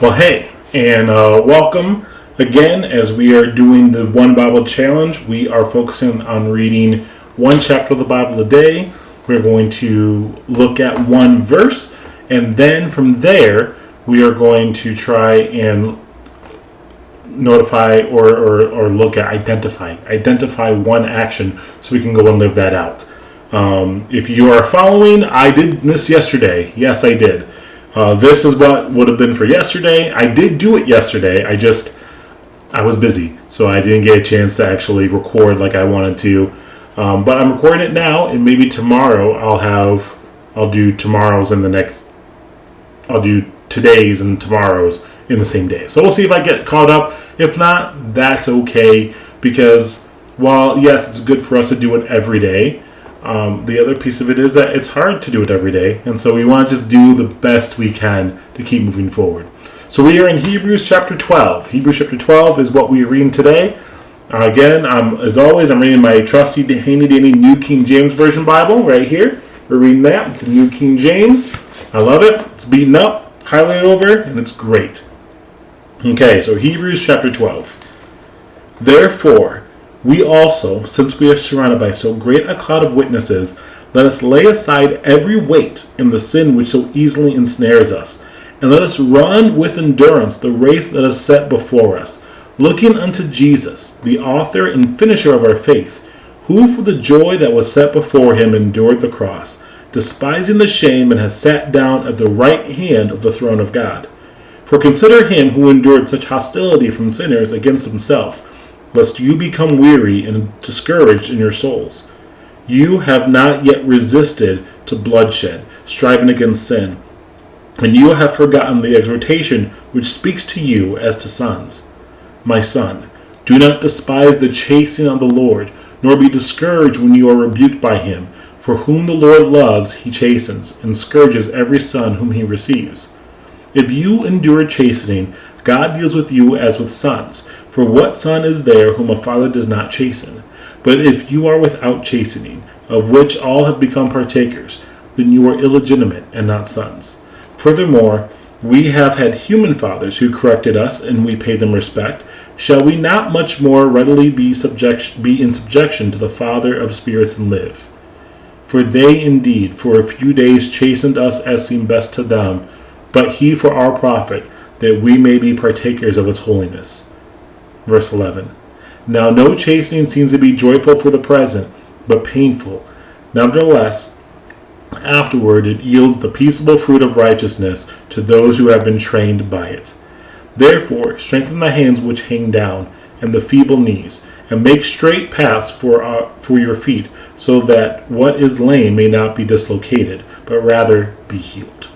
Well, hey, and welcome again as we are doing the One Bible Challenge. We are focusing on reading one chapter of the Bible a day. We're going to look at one verse, and then from there, we are going to try and notify or look at identify one action so we can go and live that out. If you are following, I did miss yesterday. Yes, I did. This is what would have been for yesterday. I did do it yesterday. I was busy, so I didn't get a chance to actually record like I wanted to. But I'm recording it now, and maybe tomorrow I'll do tomorrow's and the next. I'll do today's and tomorrow's in the same day. So we'll see if I get caught up. If not, that's okay, because while yes, it's good for us to do it every day. The other piece of it is that it's hard to do it every day, and so we want to just do the best we can to keep moving forward. So we are in Hebrews chapter 12. Hebrews chapter 12 is what we are reading today. Again, as always, I'm reading my trusty, handy-dandy New King James Version Bible right here. We're reading that. It's a New King James. I love it. It's beaten up, highlighted over, and it's great. Okay, so Hebrews chapter 12. Therefore, we also, since we are surrounded by so great a cloud of witnesses, let us lay aside every weight and the sin which so easily ensnares us, and let us run with endurance the race that is set before us, looking unto Jesus, the author and finisher of our faith, who for the joy that was set before him endured the cross, despising the shame, and has sat down at the right hand of the throne of God. For consider him who endured such hostility from sinners against himself, lest you become weary and discouraged in your souls. You have not yet resisted to bloodshed, striving against sin, and you have forgotten the exhortation which speaks to you as to sons. My son, do not despise the chastening of the Lord, nor be discouraged when you are rebuked by him. For whom the Lord loves, he chastens, and scourges every son whom he receives. If you endure chastening, God deals with you as with sons. For what son is there whom a father does not chasten? But if you are without chastening, of which all have become partakers, then you are illegitimate and not sons. Furthermore, we have had human fathers who corrected us, and we paid them respect. Shall we not much more readily be in subjection to the Father of spirits and live? For they indeed for a few days chastened us as seemed best to them, but he for our profit, that we may be partakers of his holiness. Verse 11. Now no chastening seems to be joyful for the present, but painful. Nevertheless, afterward it yields the peaceable fruit of righteousness to those who have been trained by it. Therefore, strengthen the hands which hang down, and the feeble knees, and make straight paths for your feet, so that what is lame may not be dislocated, but rather be healed.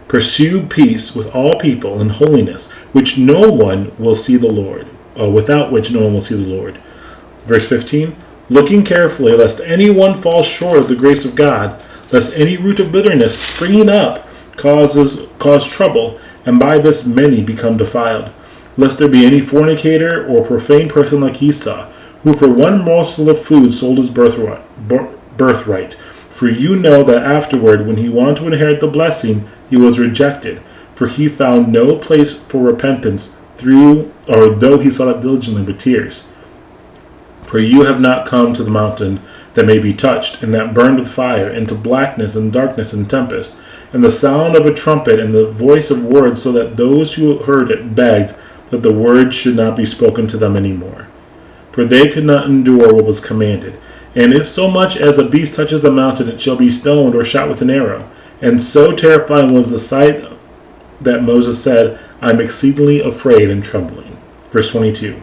Pursue peace with all people and holiness, which no one will see the Lord, without which no one will see the Lord. Verse 15, looking carefully, lest anyone fall short of the grace of God, lest any root of bitterness springing up cause trouble, and by this many become defiled. Lest there be any fornicator or profane person like Esau, who for one morsel of food sold his birthright. For you know that afterward, when he wanted to inherit the blessing, he was rejected, for he found no place for repentance though he sought it diligently with tears. For you have not come to the mountain that may be touched, and that burned with fire, into blackness and darkness and tempest, and the sound of a trumpet and the voice of words, so that those who heard it begged that the words should not be spoken to them any more. For they could not endure what was commanded. And if so much as a beast touches the mountain, it shall be stoned or shot with an arrow. And so terrifying was the sight that Moses said, I am exceedingly afraid and trembling. Verse 22.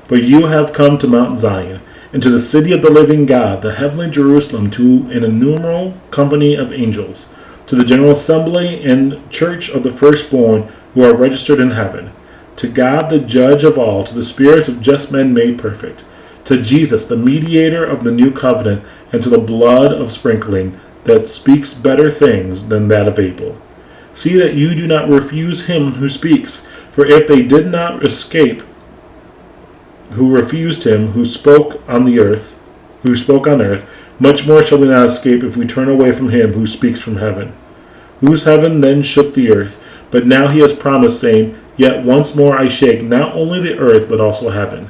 But you have come to Mount Zion, and to the city of the living God, the heavenly Jerusalem, to an innumerable company of angels, to the general assembly and church of the firstborn who are registered in heaven, to God the judge of all, to the spirits of just men made perfect, to Jesus, the mediator of the new covenant, and to the blood of sprinkling that speaks better things than that of Abel. See that you do not refuse him who speaks, for if they did not escape who refused him who spoke on earth, much more shall we not escape if we turn away from him who speaks from heaven. Whose heaven then shook the earth, But now he has promised, saying, Yet once more I shake not only the earth, but also heaven.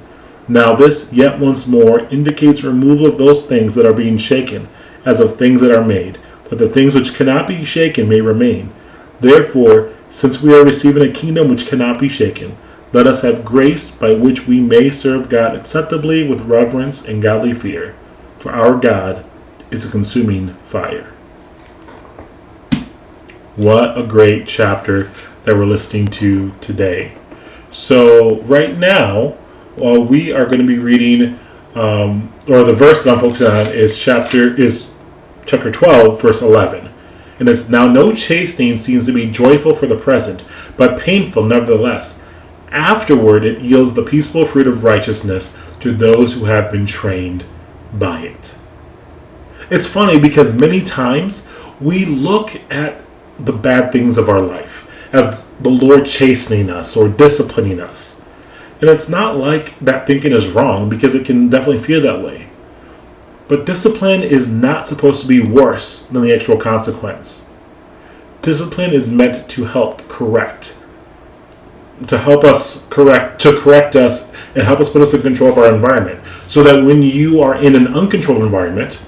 Now this yet once more indicates removal of those things that are being shaken, as of things that are made, that the things which cannot be shaken may remain. Therefore, since we are receiving a kingdom which cannot be shaken, let us have grace by which we may serve God acceptably with reverence and godly fear. For our God is a consuming fire. What a great chapter that we're listening to today. So right now, we are going to be reading, or the verse that I'm focusing on is chapter 12, verse 11. And it's, Now no chastening seems to be joyful for the present, but painful nevertheless. Afterward it yields the peaceful fruit of righteousness to those who have been trained by it. It's funny because many times we look at the bad things of our life as the Lord chastening us or disciplining us. And it's not like that thinking is wrong, because it can definitely feel that way. But discipline is not supposed to be worse than the actual consequence. Discipline is meant to help correct. To help us correct us and help us put us in control of our environment. So that when you are in an uncontrolled environment,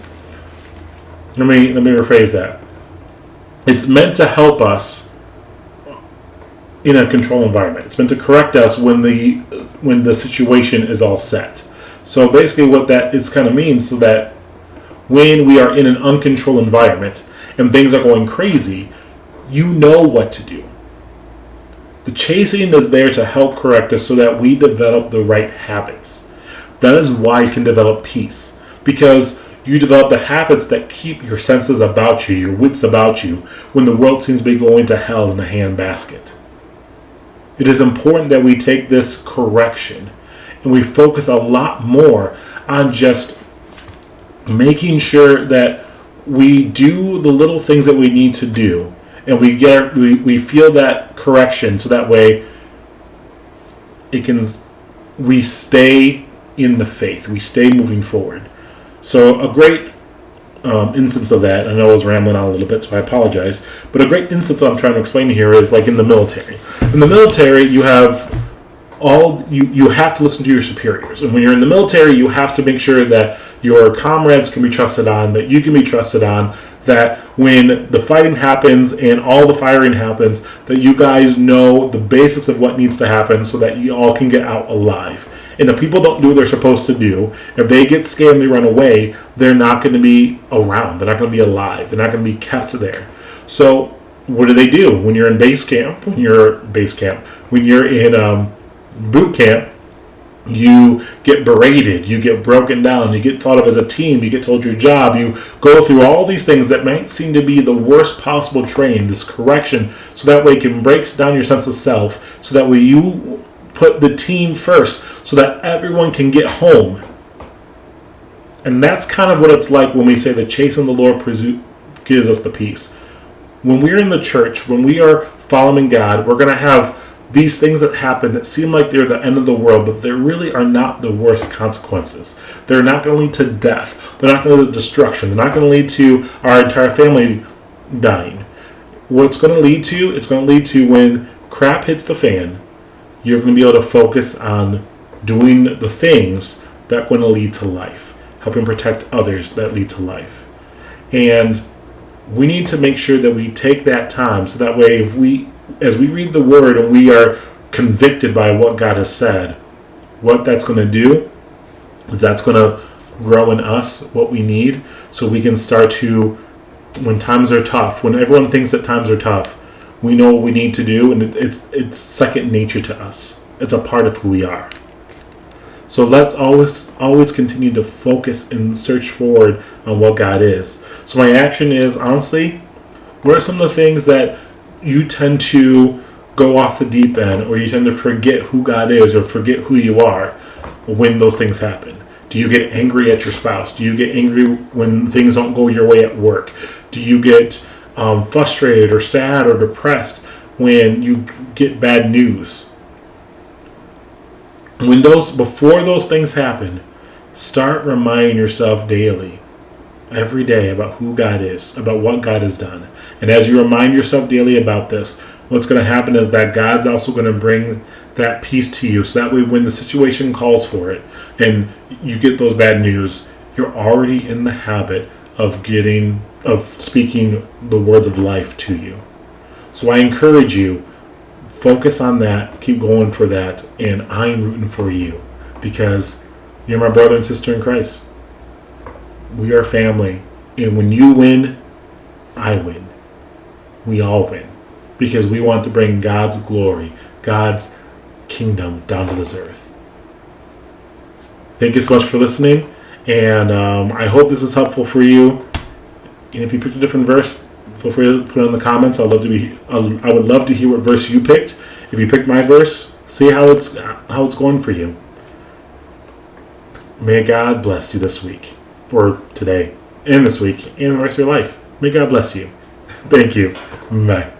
let me rephrase that. It's meant to help us in a controlled environment. It's meant to correct us when the situation is all set. So basically what that is kind of means, so that when we are in an uncontrolled environment and things are going crazy, you know what to do. The chastening is there to help correct us so that we develop the right habits. That is why you can develop peace. Because you develop the habits that keep your senses about you, your wits about you, when the world seems to be going to hell in a handbasket. It is important that we take this correction and we focus a lot more on just making sure that we do the little things that we need to do, and we feel that correction, so that way we stay in the faith, we stay moving forward. So a great instance of that, I know I was rambling on a little bit, so I apologize, but a great instance I'm trying to explain here is like in the military. In the military, you have you have to listen to your superiors, and when you're in the military, you have to make sure that your comrades can be trusted on, that you can be trusted on, that when the fighting happens and all the firing happens, that you guys know the basics of what needs to happen so that you all can get out alive. And if people don't do what they're supposed to do, if they get scared and they run away, they're not going to be around. They're not going to be alive. They're not going to be kept there. So what do? When you're in base camp, when you're in boot camp, you get berated, you get broken down, you get thought of as a team, you get told your job, you go through all these things that might seem to be the worst possible training, this correction, so that way it can break down your sense of self, so that way you put the team first, so that everyone can get home. And that's kind of what it's like when we say the chasing the Lord gives us the peace. When we're in the church, when we are following God, we're going to have these things that happen that seem like they're the end of the world, but they really are not the worst consequences. They're not going to lead to death. They're not going to lead to destruction. They're not going to lead to our entire family dying. What it's going to lead to, it's going to lead to when crap hits the fan, you're going to be able to focus on doing the things that are going to lead to life, helping protect others that lead to life. And we need to make sure that we take that time, so that way as we read the Word and we are convicted by what God has said, what that's going to do is that's going to grow in us what we need, so we can start to, when times are tough, when everyone thinks that times are tough, we know what we need to do, and it's second nature to us. It's a part of who we are. So let's always continue to focus and search forward on what God is. So my action is, honestly, what are some of the things that you tend to go off the deep end, or you tend to forget who God is or forget who you are when those things happen? Do you get angry at your spouse? Do you get angry when things don't go your way at work? Do you get frustrated or sad or depressed when you get bad news? Before those things happen, start reminding yourself daily, every day, about who God is, about what God has done. And as you remind yourself daily about this, what's going to happen is that God's also going to bring that peace to you. So that way, when the situation calls for it and you get those bad news, you're already in the habit of speaking the words of life to you. So I encourage you, focus on that, keep going for that, and I'm rooting for you because you're my brother and sister in Christ. We are family, and when you win, I win. We all win because we want to bring God's glory, God's kingdom down to this earth. Thank you so much for listening, and I hope this is helpful for you. And if you picked a different verse, feel free to put it in the comments. I would love to hear what verse you picked. If you picked my verse, see how it's going for you. May God bless you this week, or today, and this week, and the rest of your life. May God bless you. Thank you. Bye.